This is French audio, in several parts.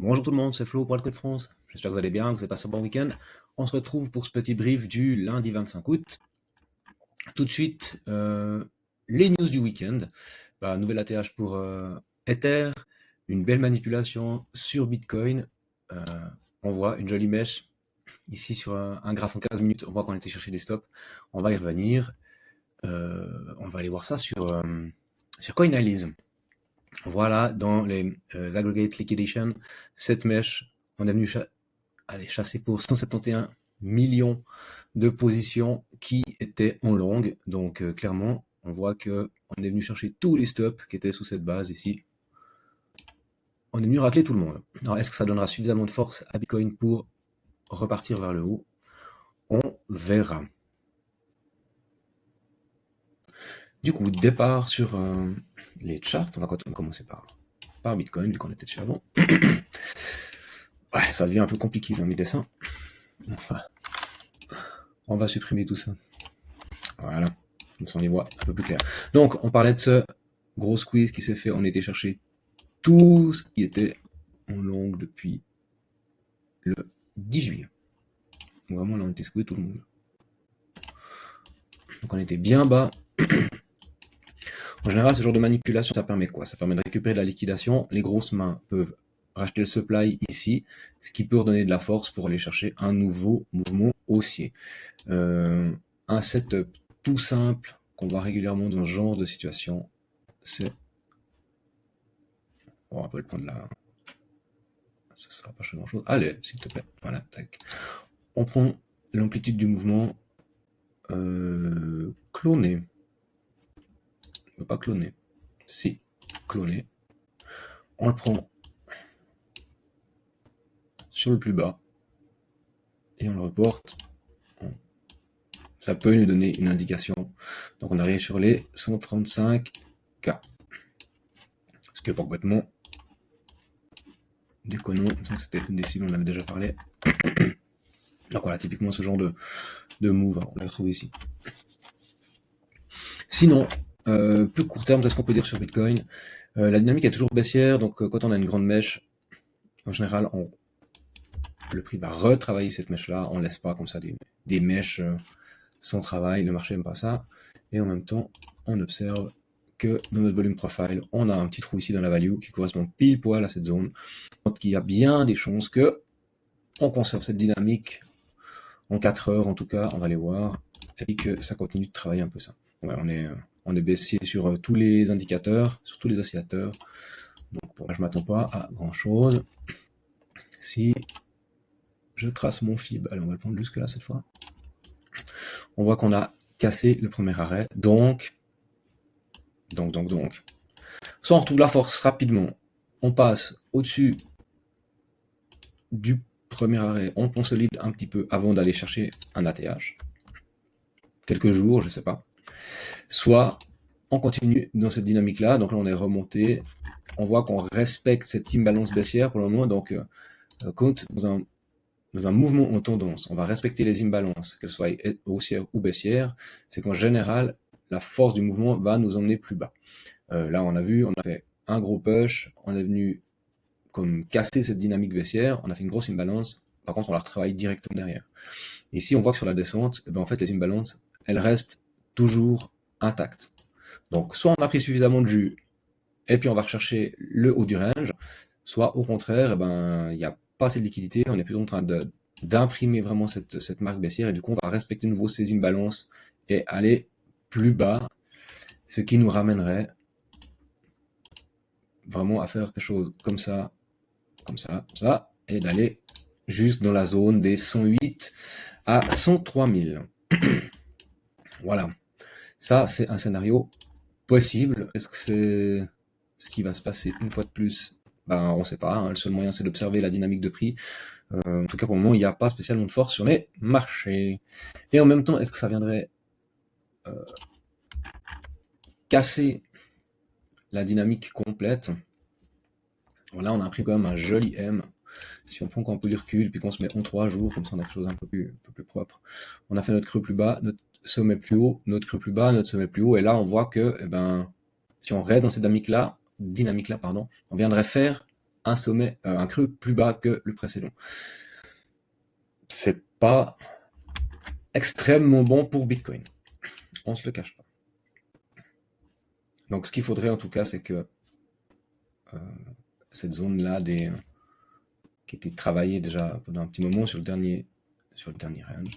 Bonjour tout le monde, c'est Flo pour le Code France. J'espère que vous allez bien, que vous avez passé un bon week-end. On se retrouve pour ce petit brief du lundi 25 août. Tout de suite, les news du week-end. Nouvel ATH pour Ether, une belle manipulation sur Bitcoin. Euh, on voit une jolie mèche ici sur un graphe en 15 minutes. On voit qu'on était chercher des stops. On va y revenir. On va aller voir ça sur Coinalyse. Voilà, dans les aggregate liquidation, cette mèche, on est venu chasser pour 171 millions de positions qui étaient en longue. Donc clairement, on voit que on est venu chercher tous les stops qui étaient sous cette base ici. On est venu racler tout le monde. Alors est-ce que ça donnera suffisamment de force à Bitcoin pour repartir vers le haut? On verra. Du coup, départ sur les charts. On va commencer par Bitcoin, vu qu'on était dessus avant. Ouais, ça devient un peu compliqué dans mes dessins. Enfin, on va supprimer tout ça. Voilà, comme ça on y voit un peu plus clair. Donc, on parlait de ce gros squeeze qui s'est fait. On était chercher tout ce qui était en longue depuis le 10 juillet. Donc vraiment, là, on était squeeze tout le monde. Donc, on était bien bas. En général, ce genre de manipulation, ça permet quoi? Ça permet de récupérer de la liquidation. Les grosses mains peuvent racheter le supply ici, ce qui peut redonner de la force pour aller chercher un nouveau mouvement haussier. Un setup tout simple qu'on voit régulièrement dans ce genre de situation, c'est... On peut le prendre là. Ça ne sera pas grand chose. Allez, s'il te plaît. Voilà, tac. On prend l'amplitude du mouvement cloné. Pas cloné. Si, cloné. On le prend sur le plus bas et on le reporte. Ça peut nous donner une indication. Donc on arrive sur les 135K. Ce qui est complètement déconnant. Donc c'était une des cibles, on en avait déjà parlé. Donc voilà, typiquement ce genre de move, on le retrouve ici. Sinon, plus court terme, qu'est-ce qu'on peut dire sur Bitcoin? La dynamique est toujours baissière, donc quand on a une grande mèche, en général, le prix va retravailler cette mèche-là, on ne laisse pas comme ça des mèches sans travail, le marché n'aime pas ça, et en même temps, on observe que dans notre volume profile, on a un petit trou ici dans la value qui correspond pile poil à cette zone, donc il y a bien des chances que on conserve cette dynamique en 4 heures, en tout cas, on va les voir, et puis que ça continue de travailler un peu ça. Ouais, on est baissier sur tous les indicateurs, sur tous les oscillateurs. Donc pour moi, je ne m'attends pas à grand chose. Si je trace mon fib, allez, on va le prendre jusque là cette fois. On voit qu'on a cassé le premier arrêt. Donc. Soit on retrouve la force rapidement, on passe au-dessus du premier arrêt, on consolide un petit peu avant d'aller chercher un ATH. Quelques jours, je sais pas. Soit on continue dans cette dynamique-là, donc là on est remonté, on voit qu'on respecte cette imbalance baissière pour le moment, donc quand dans un mouvement en tendance, on va respecter les imbalances, qu'elles soient haussières ou baissières, c'est qu'en général, la force du mouvement va nous emmener plus bas. Là on a vu, on a fait un gros push, on est venu comme casser cette dynamique baissière, on a fait une grosse imbalance, par contre on la retravaille directement derrière. Ici on voit que sur la descente, en fait les imbalances, elles restent toujours intactes. Donc soit on a pris suffisamment de jus, et puis on va rechercher le haut du range, soit au contraire, il n'y a pas assez de liquidité, on est plutôt en train d'imprimer vraiment cette marque baissière, et du coup on va respecter de nouveau ces imbalances et aller plus bas, ce qui nous ramènerait vraiment à faire quelque chose comme ça, et d'aller juste dans la zone des 108 à 103 000. Voilà. Ça, c'est un scénario possible. Est-ce que c'est ce qui va se passer une fois de plus? On ne sait pas. Hein. Le seul moyen, c'est d'observer la dynamique de prix. En tout cas, pour le moment, il n'y a pas spécialement de force sur les marchés. Et en même temps, est-ce que ça viendrait casser la dynamique complète? Voilà, on a pris quand même un joli M. Si on prend un peu du recul, puis qu'on se met en 3 jours, comme ça on a quelque chose un peu plus propre. On a fait notre creux plus bas, notre sommet plus haut, notre creux plus bas, notre sommet plus haut, et là on voit que, si on reste dans cette dynamique-là, on viendrait faire un sommet, un creux plus bas que le précédent. C'est pas extrêmement bon pour Bitcoin. On se le cache pas. Donc ce qu'il faudrait en tout cas, c'est que cette zone-là qui était travaillée déjà pendant un petit moment sur le dernier range.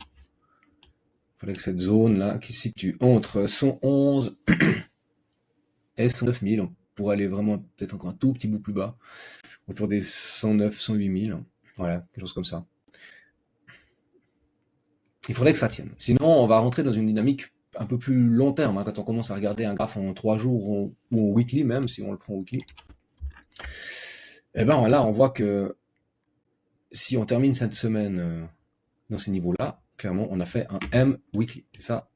Il faudrait que cette zone-là, qui se situe entre 111 et 109 000, on pourrait aller vraiment peut-être encore un tout petit bout plus bas, autour des 109, 108 000. Voilà, quelque chose comme ça. Il faudrait que ça tienne. Sinon, on va rentrer dans une dynamique un peu plus long terme, hein, quand on commence à regarder un graphe en 3 jours ou en weekly même, si on le prend weekly. Et ben là, on voit que si on termine cette semaine dans ces niveaux-là, clairement, on a fait un M weekly. Et ça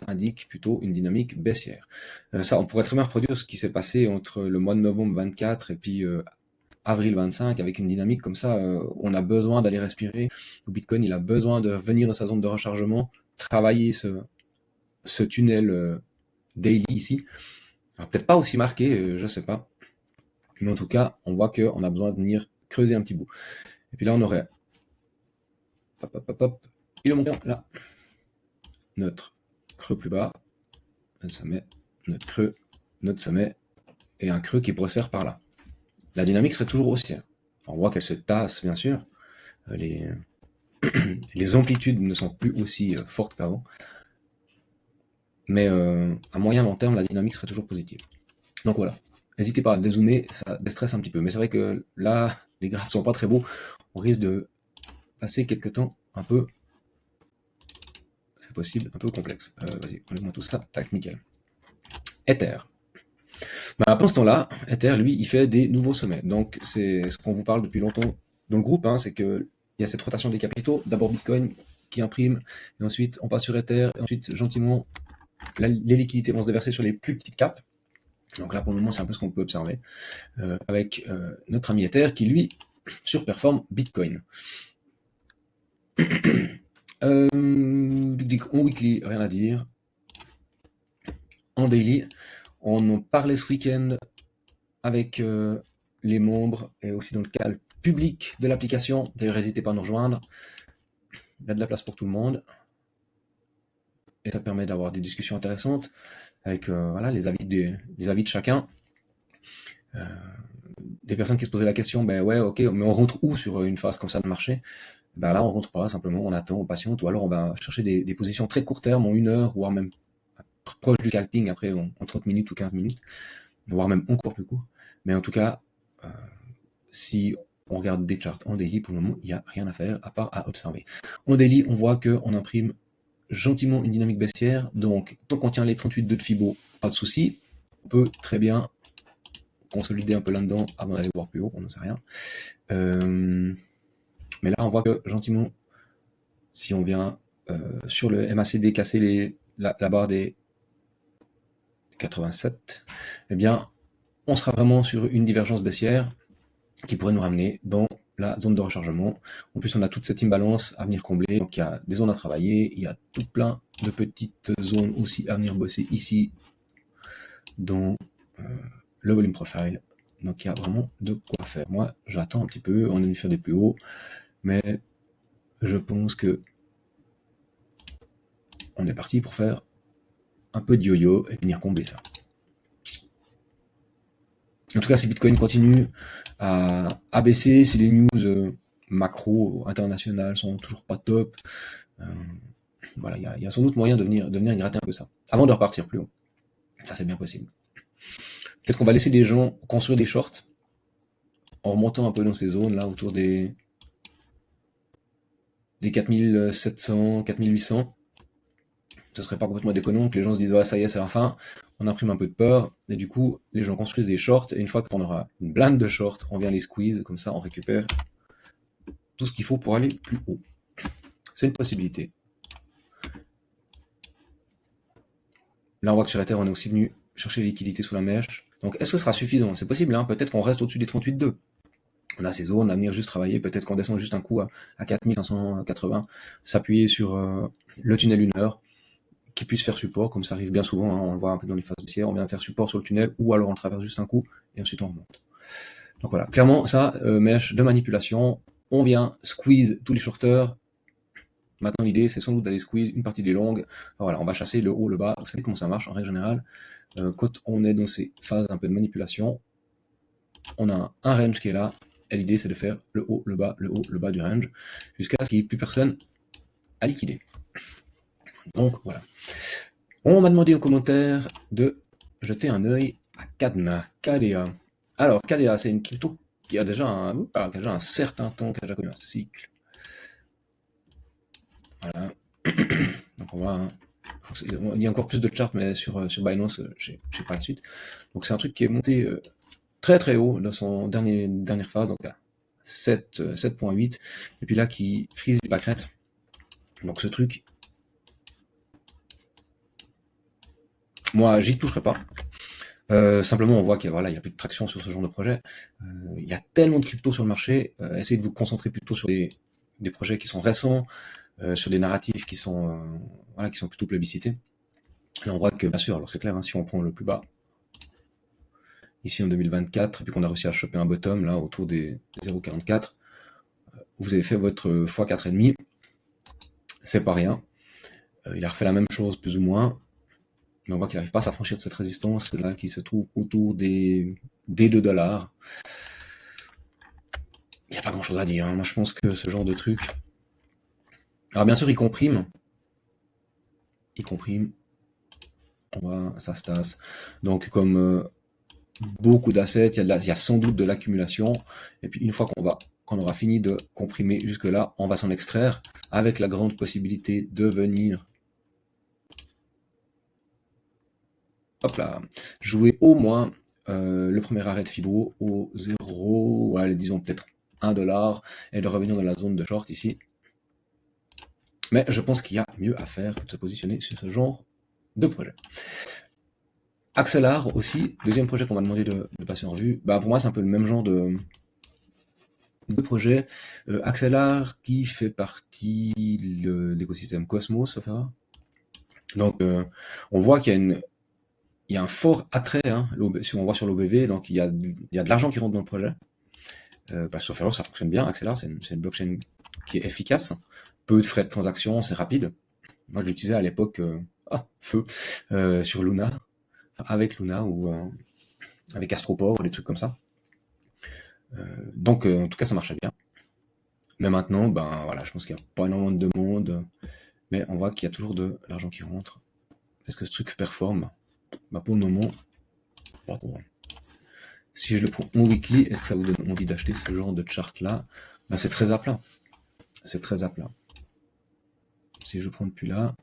indique plutôt une dynamique baissière. Ça, on pourrait très bien reproduire ce qui s'est passé entre le mois de novembre 24 et puis avril 25, avec une dynamique comme ça. On a besoin d'aller respirer. Le Bitcoin, il a besoin de venir dans sa zone de rechargement, travailler ce tunnel daily ici. Alors, peut-être pas aussi marqué, je sais pas. Mais en tout cas, on voit qu'on a besoin de venir creuser un petit bout. Et puis là, on aurait... Il est monté là. Notre creux plus bas, notre sommet, notre creux, notre sommet, et un creux qui pourrait se faire par là. La dynamique serait toujours haussière. On voit qu'elle se tasse, bien sûr. Les amplitudes ne sont plus aussi fortes qu'avant. Mais à moyen long terme, la dynamique serait toujours positive. Donc voilà. N'hésitez pas à dézoomer, ça déstresse un petit peu. Mais c'est vrai que là, les graphes sont pas très beaux. On risque de passer quelques temps un peu, c'est possible, un peu complexe. Vas-y, enlève-moi tout ça. Tac, nickel. Ether. Bah, pendant ce temps-là, Ether, lui, il fait des nouveaux sommets. Donc, c'est ce qu'on vous parle depuis longtemps dans le groupe, hein, c'est qu'il y a cette rotation des capitaux. D'abord Bitcoin qui imprime, et ensuite on passe sur Ether, et ensuite, gentiment, les liquidités vont se déverser sur les plus petites capes. Donc là, pour le moment, c'est un peu ce qu'on peut observer avec notre ami Ether qui, lui, surperforme Bitcoin. En weekly, rien à dire. En daily, on en parlait ce week-end avec les membres et aussi dans le cadre public de l'application. D'ailleurs, n'hésitez pas à nous rejoindre. Il y a de la place pour tout le monde. Et ça permet d'avoir des discussions intéressantes avec voilà, les avis de chacun. Des personnes qui se posaient la question, ben ouais, ok, mais on rentre où sur une phase comme ça de marché? Ben là, on rentre pas, simplement, on attend, on patiente, ou alors on va chercher des positions très court terme, en 1 heure, voire même proche du scalping, après en 30 minutes ou 15 minutes, voire même encore plus court. Mais en tout cas, si on regarde des charts en daily, pour le moment, il n'y a rien à faire, à part à observer. En daily, on voit qu'on imprime gentiment une dynamique baissière, donc tant qu'on tient les 38 de Fibo, pas de souci, on peut très bien consolider un peu là-dedans avant d'aller voir plus haut, on n'en sait rien. Mais là, on voit que gentiment, si on vient sur le MACD casser la barre des 87, eh bien, on sera vraiment sur une divergence baissière qui pourrait nous ramener dans la zone de rechargement. En plus, on a toute cette imbalance à venir combler. Donc, il y a des zones à travailler. Il y a tout plein de petites zones aussi à venir bosser ici dans le volume profile. Donc, il y a vraiment de quoi faire. Moi, j'attends un petit peu. On a dû faire des plus hauts. Mais je pense que on est parti pour faire un peu de yo-yo et venir combler ça. En tout cas, si Bitcoin continue à baisser, si les news macro internationales sont toujours pas top, voilà, il y a sans doute moyen de venir gratter un peu ça, avant de repartir plus haut. Ça, c'est bien possible. Peut-être qu'on va laisser des gens construire des shorts en remontant un peu dans ces zones là autour des 4700, 4800. Ce serait pas complètement déconnant que les gens se disent ouais, ça y est, c'est la fin, on imprime un peu de peur, et du coup les gens construisent des shorts, et une fois qu'on aura une blinde de shorts, on vient les squeeze, comme ça on récupère tout ce qu'il faut pour aller plus haut. C'est une possibilité. Là on voit que sur Ether on est aussi venu chercher les liquidités sous la mèche, donc est-ce que ce sera suffisant? C'est possible, hein, peut-être qu'on reste au-dessus des 38,2. On a ces zones à venir juste travailler, peut-être qu'on descend juste un coup à 4580, s'appuyer sur le tunnel 1 heure, qui puisse faire support, comme ça arrive bien souvent, hein, on le voit un peu dans les phases baissières, on vient faire support sur le tunnel, ou alors on traverse juste un coup, et ensuite on remonte. Donc voilà, clairement ça, mèche de manipulation, on vient squeeze tous les shorters. Maintenant l'idée c'est sans doute d'aller squeeze une partie des longues. Enfin, voilà, on va chasser le haut, le bas. Vous savez comment ça marche en règle générale. Quand on est dans ces phases un peu de manipulation, on a un range qui est là, et l'idée c'est de faire le haut, le bas, le haut, le bas du range, jusqu'à ce qu'il n'y ait plus personne à liquider. Donc voilà. On m'a demandé en commentaire de jeter un œil à Cadna, KDA. Alors KDA, c'est une crypto qui a déjà un certain temps, qui a déjà connu un cycle. Voilà. Donc on voit, hein, il y a encore plus de charts, mais sur Binance, j'ai pas la suite. Donc c'est un truc qui est monté très très haut dans son dernière phase, donc à 7.8, et puis là qui frise les pâquerettes. Donc ce truc, moi j'y toucherai pas. Simplement, on voit qu'il voilà, y a plus de traction sur ce genre de projet. Il y a tellement de crypto sur le marché. Essayez de vous concentrer plutôt sur des projets qui sont récents, sur des narratifs qui sont voilà, qui sont plutôt plébiscités. Là, on voit que, bien sûr, alors c'est clair, hein, si on prend le plus bas, ici en 2024, et puis qu'on a réussi à choper un bottom là autour des 0,44, vous avez fait votre x4,5, c'est pas rien. Il a refait la même chose plus ou moins, mais on voit qu'il n'arrive pas à s'affranchir de cette résistance là qui se trouve autour des $2. Il n'y a pas grand chose à dire, hein. Moi je pense que ce genre de truc. Alors bien sûr il comprime, on voit ça se tasse. Donc comme beaucoup d'assets, il y a sans doute de l'accumulation, et puis une fois qu'on aura fini de comprimer jusque là, on va s'en extraire avec la grande possibilité de venir hop là, jouer au moins le premier arrêt de Fibro au 0, allez, disons peut-être $1, et de revenir dans la zone de short ici. Mais je pense qu'il y a mieux à faire que de se positionner sur ce genre de projet. Axelar aussi, deuxième projet qu'on m'a demandé de passer en revue. Bah pour moi c'est un peu le même genre de projet. Axelar qui fait partie de l'écosystème Cosmos, enfin. Donc on voit qu'il y a un fort attrait, hein, si on voit sur l'OBV, donc il y a de l'argent qui rentre dans le projet. Sauf erreur, ça fonctionne bien. Axelar, c'est une blockchain qui est efficace, peu de frais de transaction, c'est rapide. Moi, je l'utilisais à l'époque, sur Luna, avec Luna ou avec Astroport ou des trucs comme ça. Donc, en tout cas, ça marchait bien. Mais maintenant, ben voilà, je pense qu'il n'y a pas énormément de demande, mais on voit qu'il y a toujours de l'argent qui rentre. Est-ce que ce truc performe? Bah pour le moment, pas trop. Si je le prends en weekly, est-ce que ça vous donne envie d'acheter ce genre de chart là? Bah c'est très à plat. C'est très à plat. Si je prends depuis là,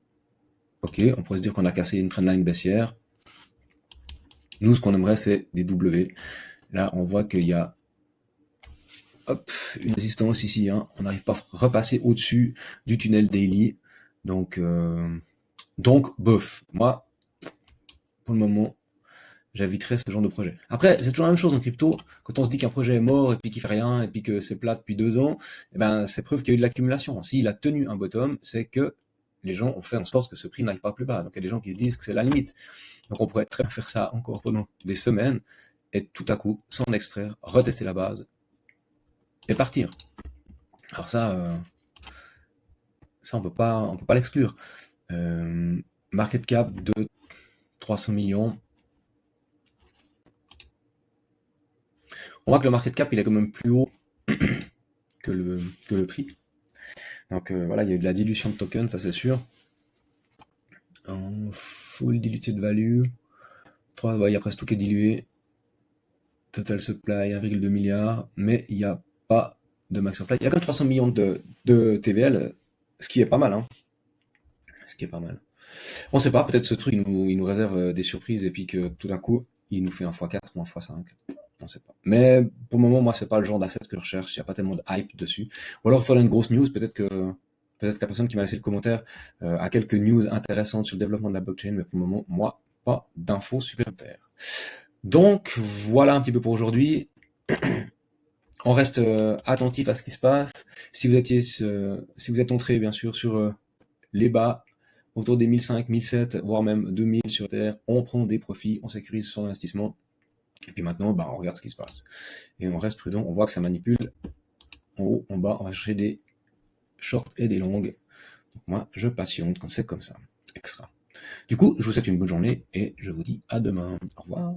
ok, on pourrait se dire qu'on a cassé une trendline baissière. Nous, ce qu'on aimerait, c'est des W. Là, on voit qu'il y a hop, une résistance ici. Hein. On n'arrive pas à repasser au-dessus du tunnel daily. Donc bof. Moi, pour le moment, j'éviterais ce genre de projet. Après, c'est toujours la même chose en crypto. Quand on se dit qu'un projet est mort et puis qu'il fait rien et puis que c'est plat depuis 2 ans, eh ben, c'est preuve qu'il y a eu de l'accumulation. S'il a tenu un bottom, c'est que les gens ont fait en sorte que ce prix n'aille pas plus bas. Donc, il y a des gens qui se disent que c'est la limite. Donc, on pourrait très bien faire ça encore pendant des semaines et tout à coup, s'en extraire, retester la base et partir. Alors ça on peut pas l'exclure. Market cap de 300 millions. On voit que le market cap, il est quand même plus haut que le prix. Donc voilà, il y a eu de la dilution de tokens, ça c'est sûr. En full diluted value, il y a presque tout qui est dilué. Total supply, 1,2 milliard, mais il n'y a pas de max supply. Il y a quand même 300 millions de TVL, ce qui est pas mal. Hein. Ce qui est pas mal. On sait pas, peut-être ce truc, il nous réserve des surprises et puis que tout d'un coup, il nous fait un x4 ou un x5. On sait pas. Mais pour le moment, moi, c'est pas le genre d'asset que je recherche. Il n'y a pas tellement de hype dessus. Ou alors, il faudrait une grosse news. Peut-être que la personne qui m'a laissé le commentaire a quelques news intéressantes sur le développement de la blockchain. Mais pour le moment, moi, pas d'infos supplémentaires. Donc, voilà un petit peu pour aujourd'hui. On reste attentif à ce qui se passe. Si vous êtes entré, bien sûr, sur les bas, autour des 1005, 1007, voire même 2000 sur Terre, on prend des profits, on sécurise son investissement. Et puis maintenant, bah, on regarde ce qui se passe. Et on reste prudent, on voit que ça manipule en haut, en bas, on va chercher des shorts et des longues. Donc moi, je patiente quand c'est comme ça. Extra. Du coup, je vous souhaite une bonne journée et je vous dis à demain. Au revoir.